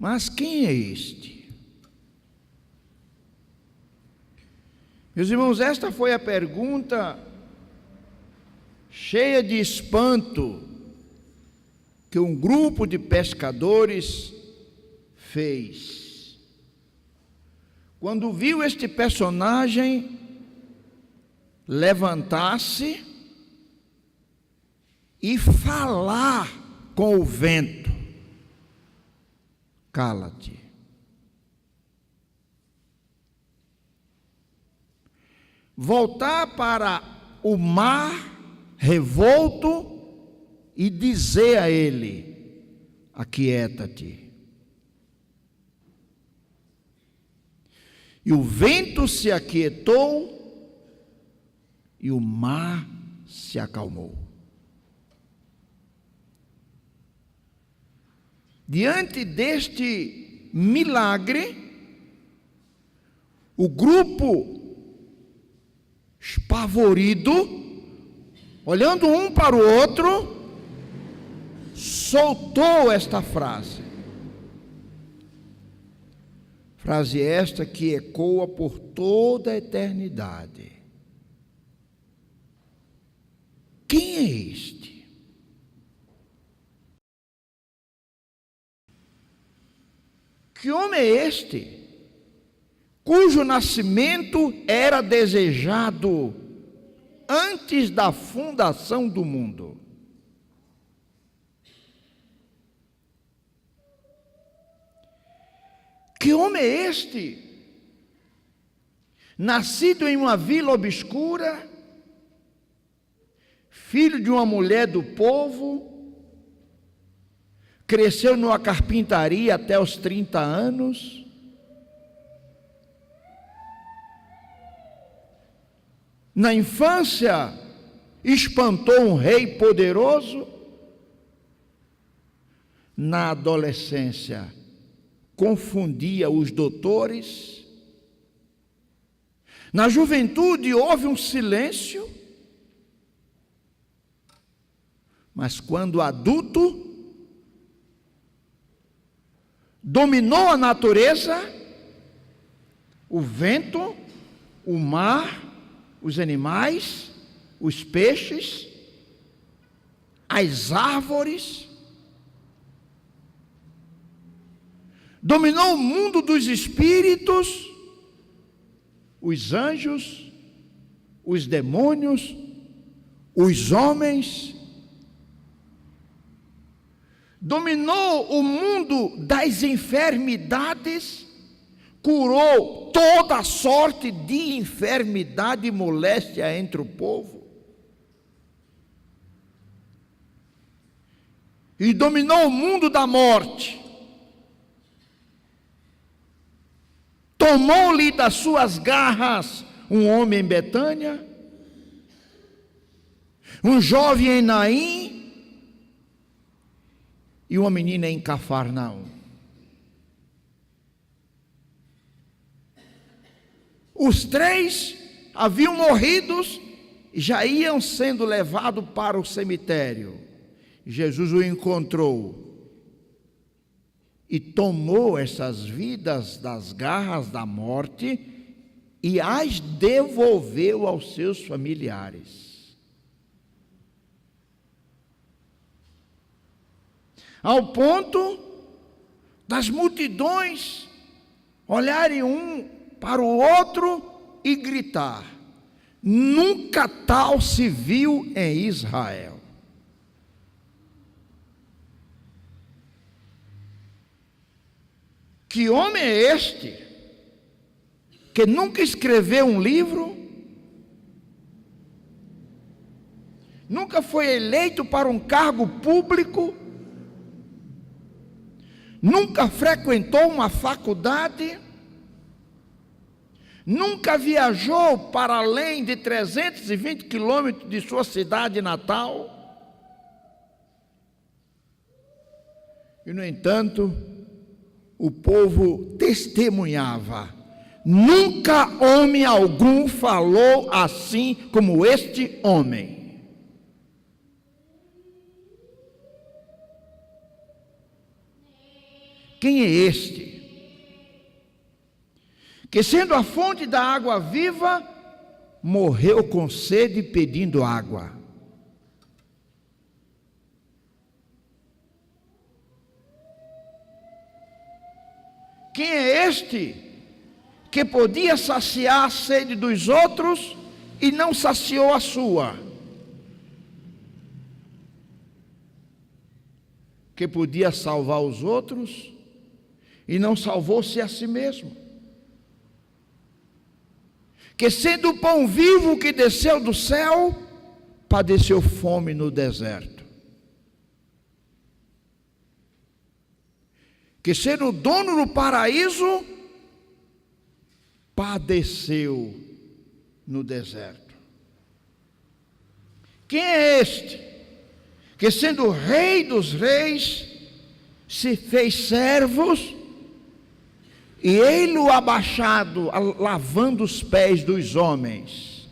Mas quem é este? Meus irmãos, esta foi a pergunta cheia de espanto que um grupo de pescadores fez. Quando viu este personagem levantar-se e falar com o vento: cala-te. Voltar para o mar revolto e dizer a ele: aquieta-te. E o vento se aquietou e o mar se acalmou. Diante deste milagre, o grupo espavorido, olhando um para o outro, soltou esta frase. Frase esta que ecoa por toda a eternidade: quem é este? Que homem é este, cujo nascimento era desejado antes da fundação do mundo? Que homem é este, nascido em uma vila obscura, filho de uma mulher do povo, cresceu numa carpintaria até os 30 anos, na infância espantou um rei poderoso, na adolescência confundia os doutores, na juventude houve um silêncio, mas quando adulto dominou a natureza, o vento, o mar, os animais, os peixes, as árvores, dominou o mundo dos espíritos, os anjos, os demônios, os homens, dominou o mundo das enfermidades, curou toda sorte de enfermidade e moléstia entre o povo, e dominou o mundo da morte, tomou-lhe das suas garras um homem em Betânia, um jovem em Naim e uma menina em Cafarnaum. Os três haviam morrido e já iam sendo levados para o cemitério. Jesus o encontrou e tomou essas vidas das garras da morte e as devolveu aos seus familiares. Ao ponto das multidões olharem um para o outro e gritar: nunca tal se viu em Israel. Que homem é este, que nunca escreveu um livro, nunca foi eleito para um cargo público, nunca frequentou uma faculdade, nunca viajou para além de 320 quilômetros de sua cidade natal, e no entanto, o povo testemunhava: nunca homem algum falou assim como este homem. Quem é este que, sendo a fonte da água viva, morreu com sede pedindo água? Quem é este que podia saciar a sede dos outros e não saciou a sua? Que podia salvar os outros e não salvou-se a si mesmo? Que, sendo o pão vivo que desceu do céu, padeceu fome no deserto? Que, sendo o dono do paraíso, padeceu no deserto? Quem é este que, sendo o rei dos reis, se fez servos e ele-o abaixado, lavando os pés dos homens,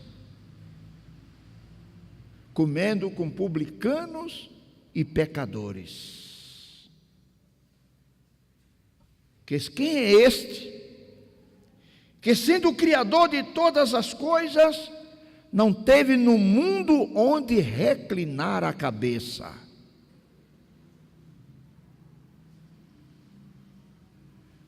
comendo com publicanos e pecadores? Quem é este que, sendo o Criador de todas as coisas, não teve no mundo onde reclinar a cabeça?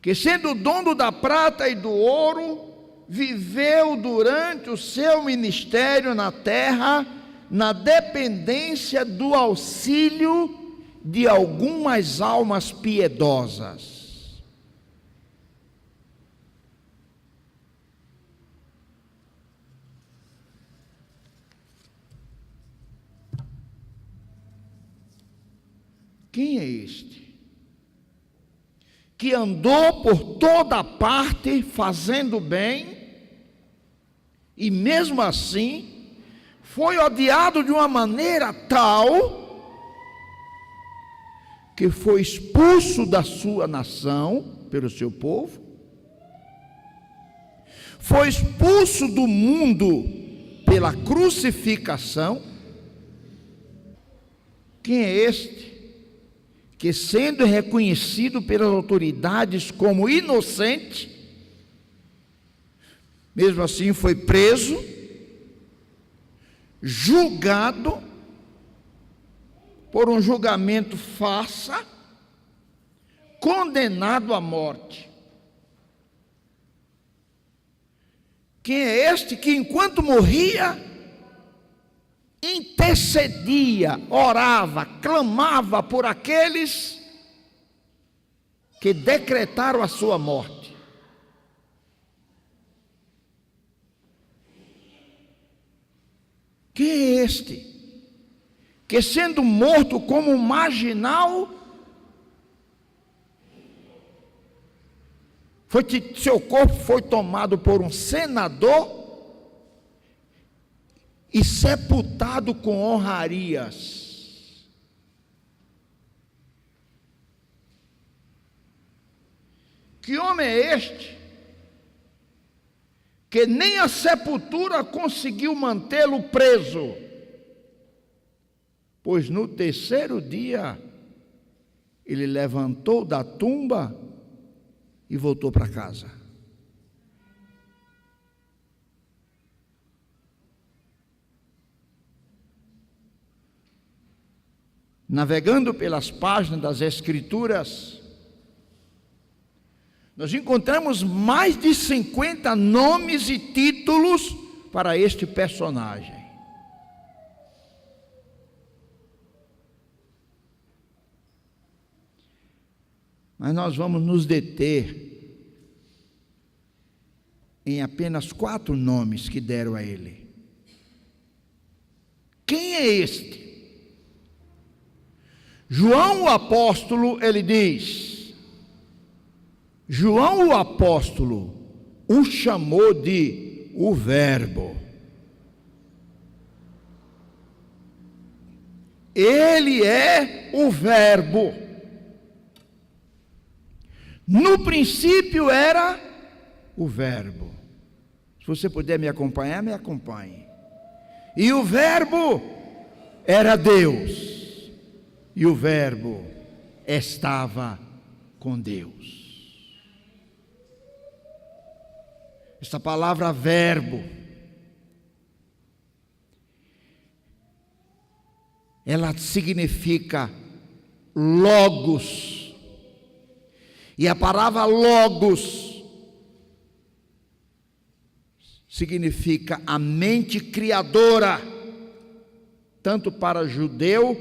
Que, sendo o dono da prata e do ouro, viveu durante o seu ministério na terra, na dependência do auxílio de algumas almas piedosas. Quem é este que andou por toda parte fazendo bem e mesmo assim foi odiado de uma maneira tal que foi expulso da sua nação, pelo seu povo, foi expulso do mundo pela crucificação? Quem é este que, sendo reconhecido pelas autoridades como inocente, mesmo assim foi preso, julgado por um julgamento farsa, condenado à morte? Quem é este que, enquanto morria, intercedia, orava, clamava por aqueles que decretaram a sua morte? Quem é este que, sendo morto como um marginal, seu corpo foi tomado por um senador e sepultado com honrarias? Que homem é este que nem a sepultura conseguiu mantê-lo preso? Pois no terceiro dia ele levantou da tumba e voltou para casa. Navegando pelas páginas das Escrituras, nós encontramos mais de 50 nomes e títulos para este personagem. Mas nós vamos nos deter em apenas 4 nomes que deram a ele. Quem é este? João o apóstolo, ele diz, João o apóstolo o chamou de o Verbo. Ele é o Verbo. No princípio era o Verbo. Se você puder me acompanhar, me acompanhe. E o Verbo era Deus. E o Verbo estava com Deus. Esta palavra verbo, ela significa logos. E a palavra logos significa a mente criadora, tanto para judeu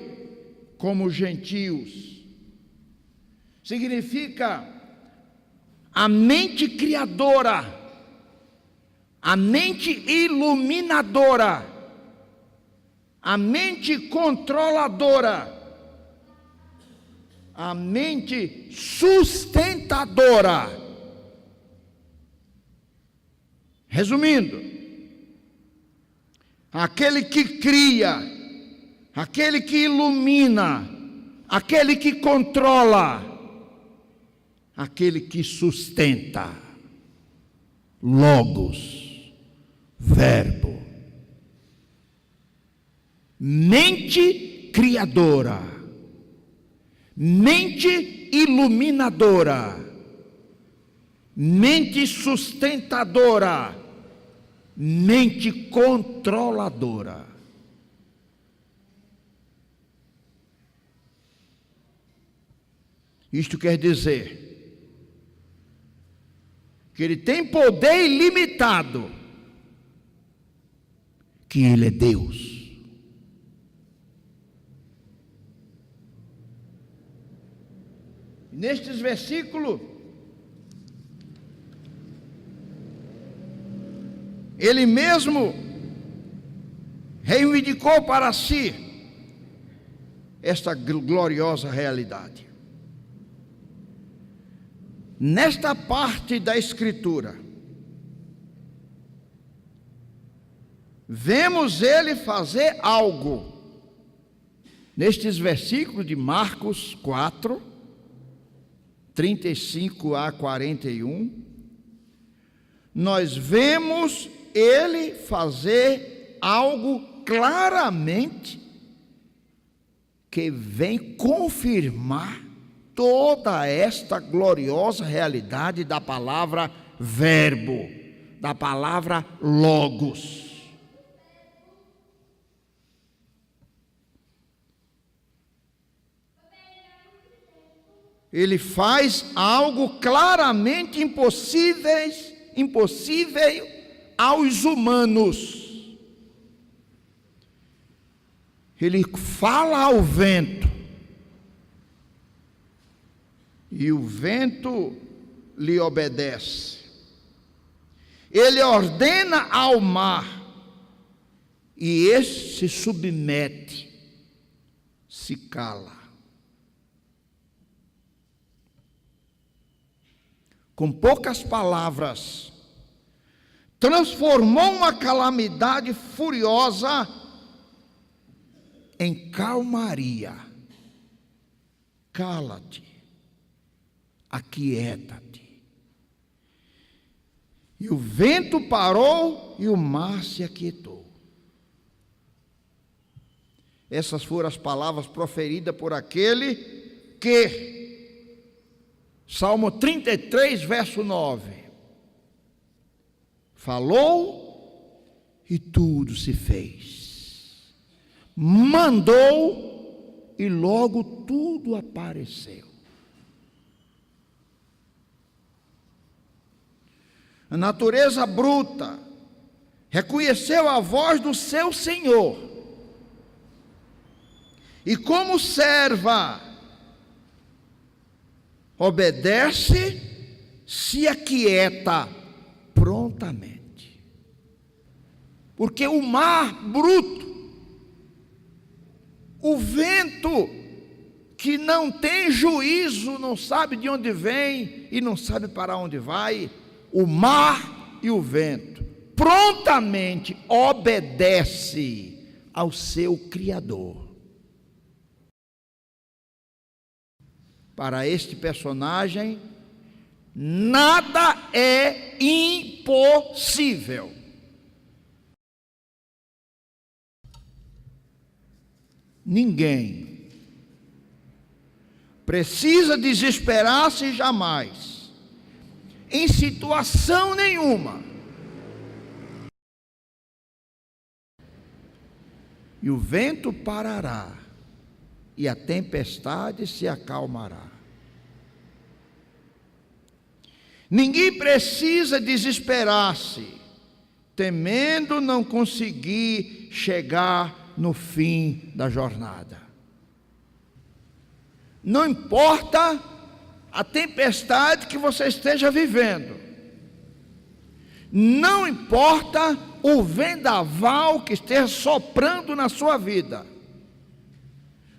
como gentios. Significa a mente criadora, a mente iluminadora, a mente controladora, a mente sustentadora. Resumindo, aquele que cria, aquele que ilumina, aquele que controla, aquele que sustenta. Logos, verbo. Mente criadora, mente iluminadora, mente sustentadora, mente controladora. Isto quer dizer que ele tem poder ilimitado, que ele é Deus. Nestes versículos, ele mesmo reivindicou para si esta gloriosa realidade. Nesta parte da Escritura, vemos ele fazer algo. Nestes versículos de Marcos 4, 35 a 41, nós vemos ele fazer algo claramente que vem confirmar toda esta gloriosa realidade da palavra verbo, da palavra logos. Ele faz algo claramente impossível aos humanos. Ele fala ao vento, e o vento lhe obedece. Ele ordena ao mar, e este se submete, se cala. Com poucas palavras, transformou uma calamidade furiosa em calmaria. Cala-te, aquieta-te. E o vento parou e o mar se aquietou. Essas foram as palavras proferidas por aquele que, Salmo 33, verso 9, falou e tudo se fez. Mandou e logo tudo apareceu. A natureza bruta reconheceu a voz do seu Senhor, e como serva, obedece, se aquieta prontamente. Porque o mar bruto, o vento que não tem juízo, não sabe de onde vem e não sabe para onde vai, o mar e o vento prontamente obedece ao seu Criador. Para este personagem, nada é impossível. Ninguém precisa desesperar-se jamais, em situação nenhuma. E o vento parará, e a tempestade se acalmará. Ninguém precisa desesperar-se, temendo não conseguir chegar no fim da jornada. Não importa a tempestade que você esteja vivendo, não importa o vendaval que esteja soprando na sua vida,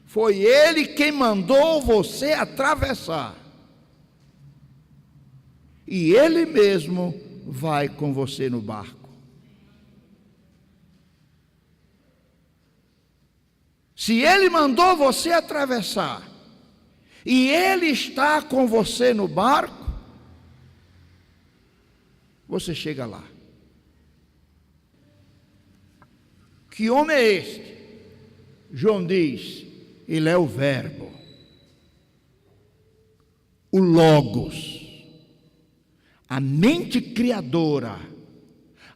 foi Ele quem mandou você atravessar, e Ele mesmo vai com você no barco. Se Ele mandou você atravessar, e Ele está com você no barco, você chega lá. Que homem é este? João diz, ele é o Verbo, o Logos, a mente criadora,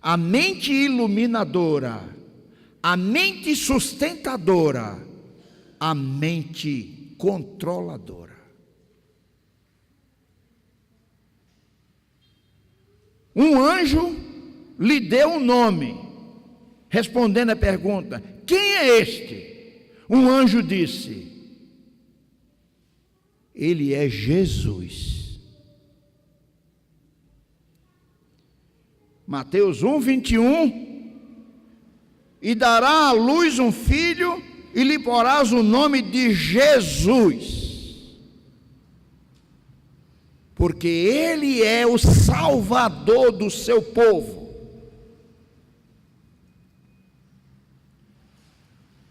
a mente iluminadora, a mente sustentadora, a mente controladora. Um anjo lhe deu um nome, respondendo à pergunta: quem é este? Um anjo disse: ele é Jesus. Mateus 1:21, e dará à luz um filho, e lhe porás o nome de Jesus, porque ele é o Salvador do seu povo.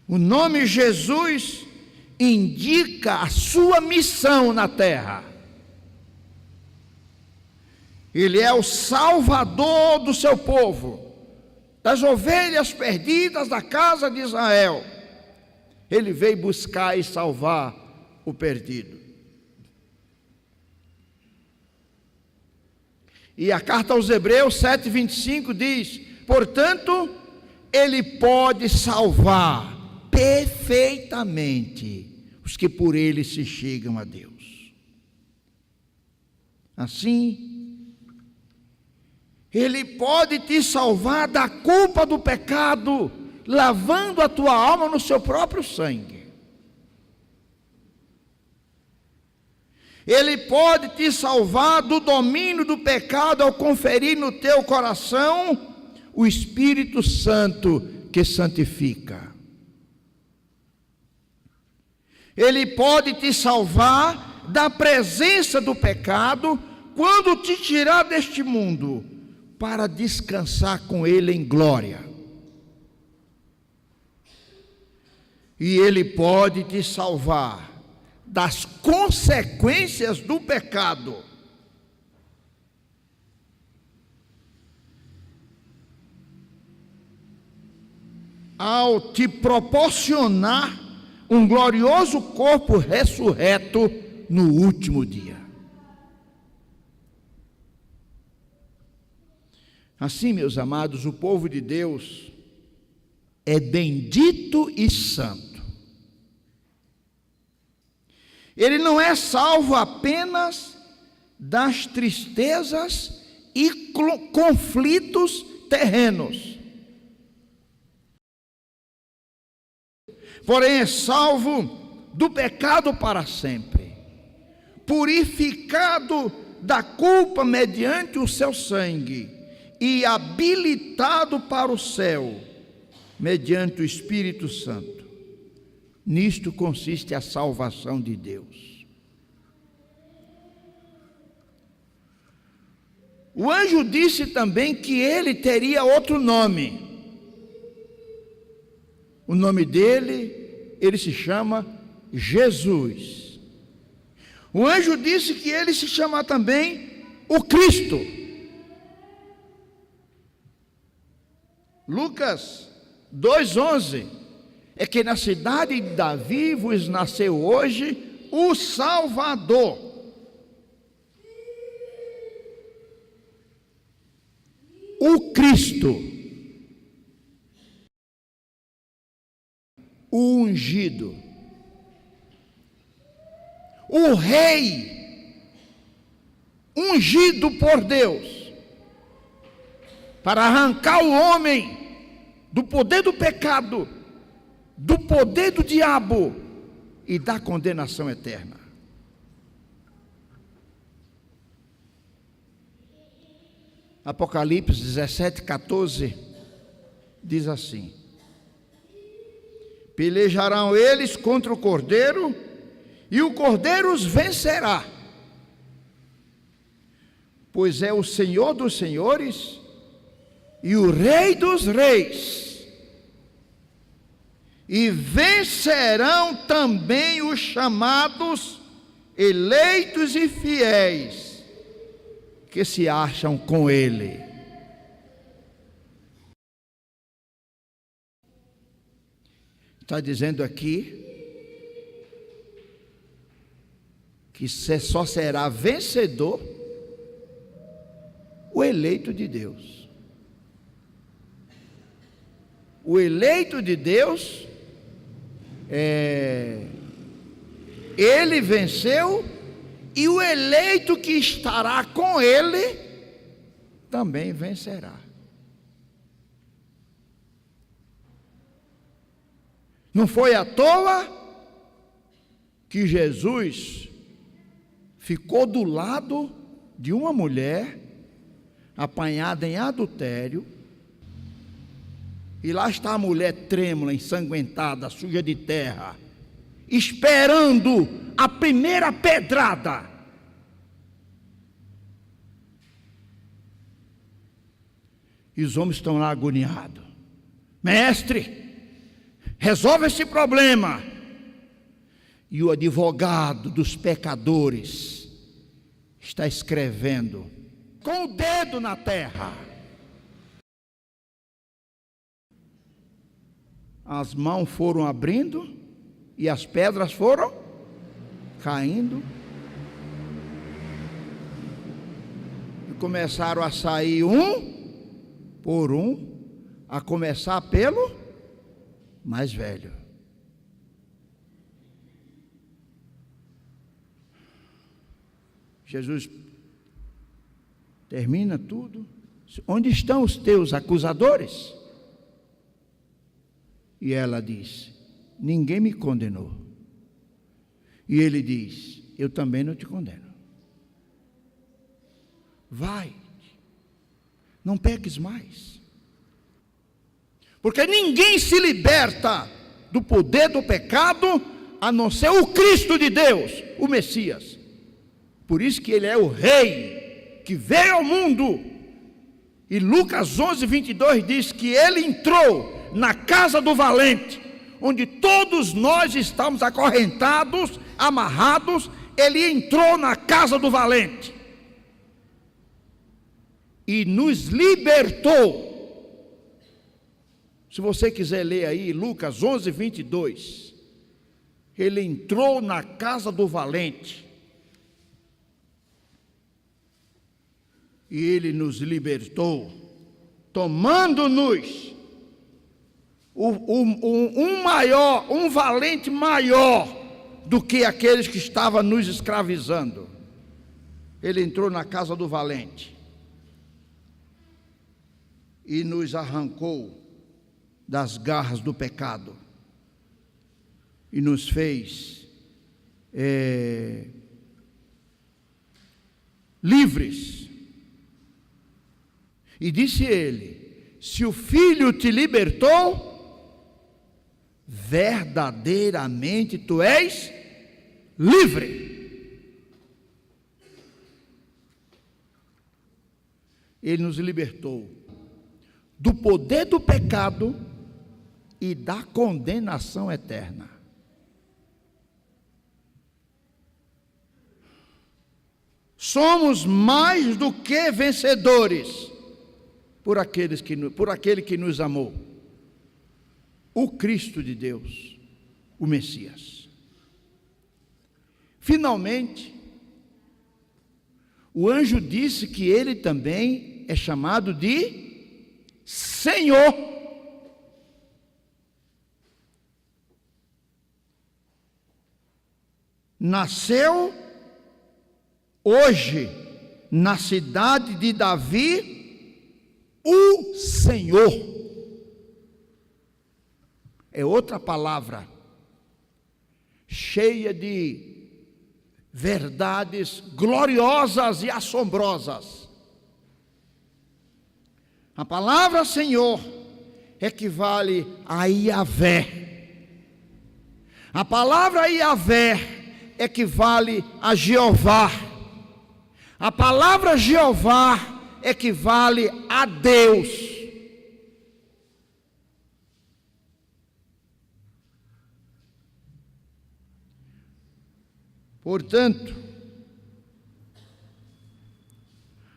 O nome Jesus indica a sua missão na terra. Ele é o Salvador do seu povo, das ovelhas perdidas da casa de Israel. Ele veio buscar e salvar o perdido. E a carta aos Hebreus 7:25 diz: portanto, ele pode salvar perfeitamente os que por ele se chegam a Deus. Assim, ele pode te salvar da culpa do pecado, lavando a tua alma no seu próprio sangue. Ele pode te salvar do domínio do pecado ao conferir no teu coração o Espírito Santo que santifica. Ele pode te salvar da presença do pecado quando te tirar deste mundo, para descansar com Ele em glória. E Ele pode te salvar das consequências do pecado. Ao te proporcionar um glorioso corpo ressurreto no último dia. Assim, meus amados, o povo de Deus é bendito e santo. Ele não é salvo apenas das tristezas e conflitos terrenos, porém é salvo do pecado para sempre, purificado da culpa mediante o seu sangue e habilitado para o céu mediante o Espírito Santo. Nisto consiste a salvação de Deus. O anjo disse também que ele teria outro nome. O nome dele, ele se chama Jesus. O anjo disse que ele se chama também o Cristo. Lucas 2:11, é que na cidade de Davi vos nasceu hoje o Salvador. O Cristo, o ungido, o Rei, ungido por Deus, para arrancar o homem do poder do pecado, do poder do diabo e da condenação eterna. Apocalipse 17:14 diz assim: pelejarão eles contra o Cordeiro, e o Cordeiro os vencerá, pois é o Senhor dos senhores e o Rei dos reis, e vencerão também os chamados, eleitos e fiéis, que se acham com ele. Está dizendo aqui que só será vencedor o eleito de Deus. O eleito de Deus, ele venceu, e o eleito que estará com ele também vencerá. Não foi à toa que Jesus ficou do lado de uma mulher apanhada em adultério, e lá está a mulher trêmula, ensanguentada, suja de terra, esperando a primeira pedrada. E os homens estão lá agoniados. Mestre, resolve esse problema. E o advogado dos pecadores está escrevendo com o dedo na terra. As mãos foram abrindo e as pedras foram caindo, e começaram a sair um por um, a começar pelo mais velho. Jesus termina tudo. Onde estão os teus acusadores? E ela diz: ninguém me condenou. E ele diz: eu também não te condeno. Vai, não peques mais. Porque ninguém se liberta do poder do pecado a não ser o Cristo de Deus, o Messias. Por isso que ele é o Rei que veio ao mundo. E Lucas 11:22 diz que ele entrou na casa do valente, onde todos nós estamos acorrentados, amarrados. Ele entrou na casa do valente e nos libertou. Se você quiser ler aí Lucas 11:22, ele entrou na casa do valente e ele nos libertou, tomando-nos um valente maior do que aqueles que estavam nos escravizando. Ele entrou na casa do valente e nos arrancou das garras do pecado e nos fez livres. E disse ele: se o Filho te libertou, verdadeiramente tu és livre. Ele nos libertou do poder do pecado e da condenação eterna. Somos mais do que vencedores por aquele que nos amou, o Cristo de Deus, o Messias. Finalmente, o anjo disse que ele também é chamado de Senhor. Nasceu hoje na cidade de Davi o Senhor. É outra palavra cheia de verdades gloriosas e assombrosas. A palavra Senhor equivale a Yahvé. A palavra Yahvé equivale a Jeová. A palavra Jeová equivale a Deus. Portanto,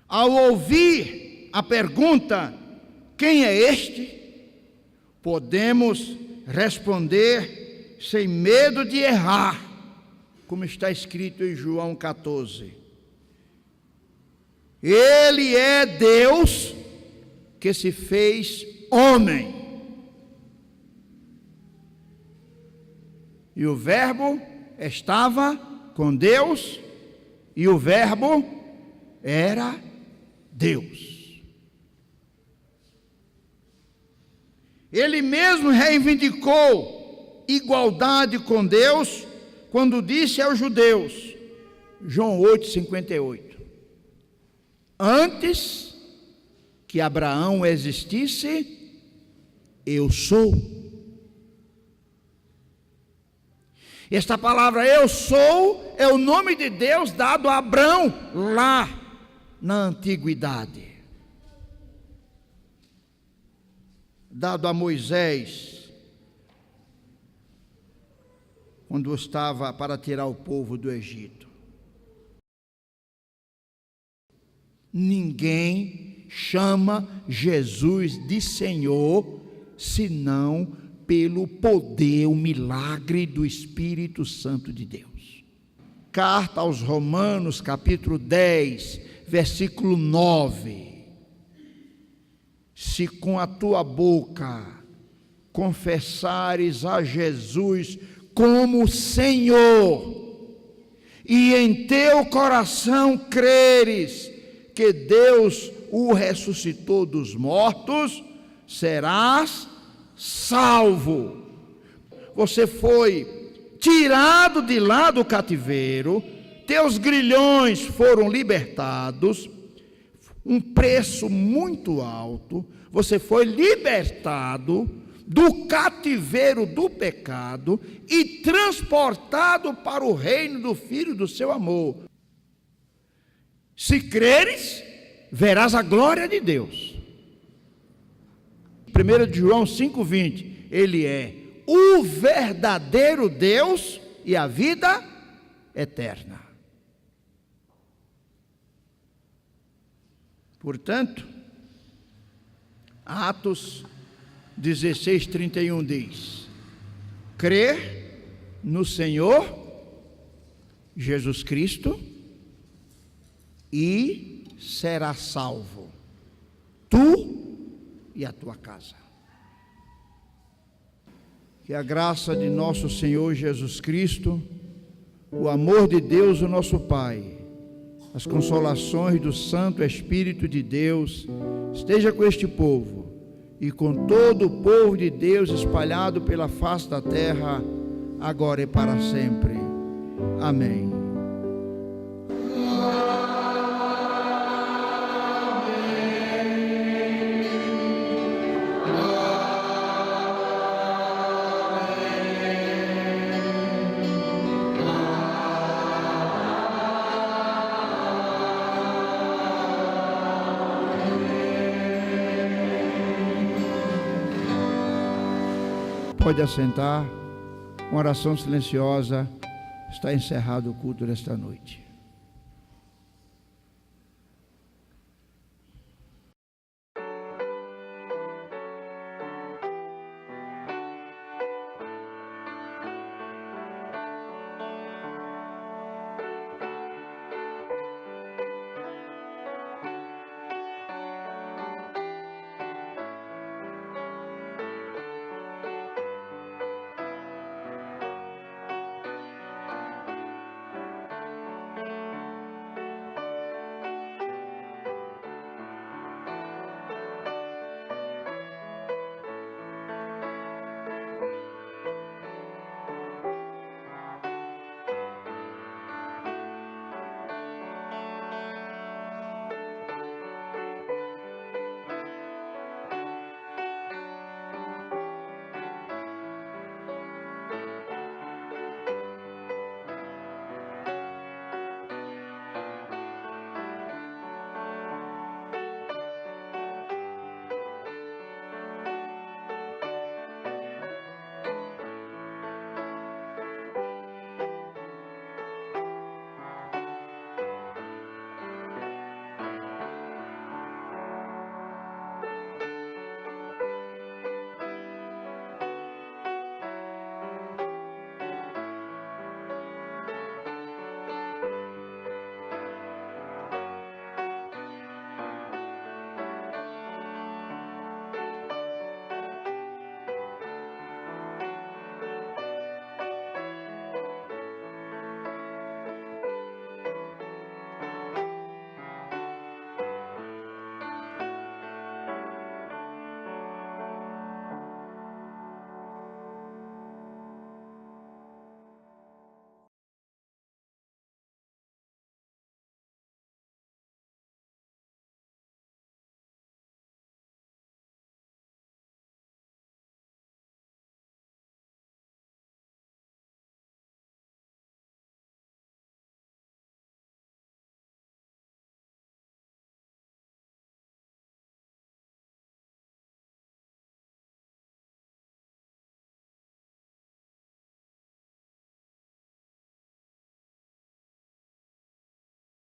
ao ouvir a pergunta, quem é este? Podemos responder sem medo de errar, como está escrito em João 14. Ele é Deus que se fez homem. E o Verbo estava com Deus, e o Verbo era Deus. Ele mesmo reivindicou igualdade com Deus quando disse aos judeus, João 8:58, antes que Abraão existisse, eu sou. Esta palavra eu sou é o nome de Deus dado a Abraão lá na antiguidade. Dado a Moisés quando estava para tirar o povo do Egito. Ninguém chama Jesus de Senhor senão pelo poder, o milagre do Espírito Santo de Deus. Carta aos Romanos, capítulo 10, versículo 9. Se com a tua boca confessares a Jesus como Senhor, e em teu coração creres que Deus o ressuscitou dos mortos, serás salvo. Você foi tirado de lá do cativeiro, teus grilhões foram libertados, um preço muito alto, você foi libertado do cativeiro do pecado e transportado para o reino do Filho do seu amor. Se creres, verás a glória de Deus. 1 João 5,20, ele é o verdadeiro Deus e a vida eterna. Portanto, Atos 16:31 diz: crer no Senhor Jesus Cristo e será salvo, tu e a tua casa. Que a graça de nosso Senhor Jesus Cristo, o amor de Deus, o nosso Pai, as consolações do Santo Espírito de Deus esteja com este povo e com todo o povo de Deus espalhado pela face da terra, agora e para sempre. Amém. Pode assentar, uma oração silenciosa, está encerrado o culto desta noite.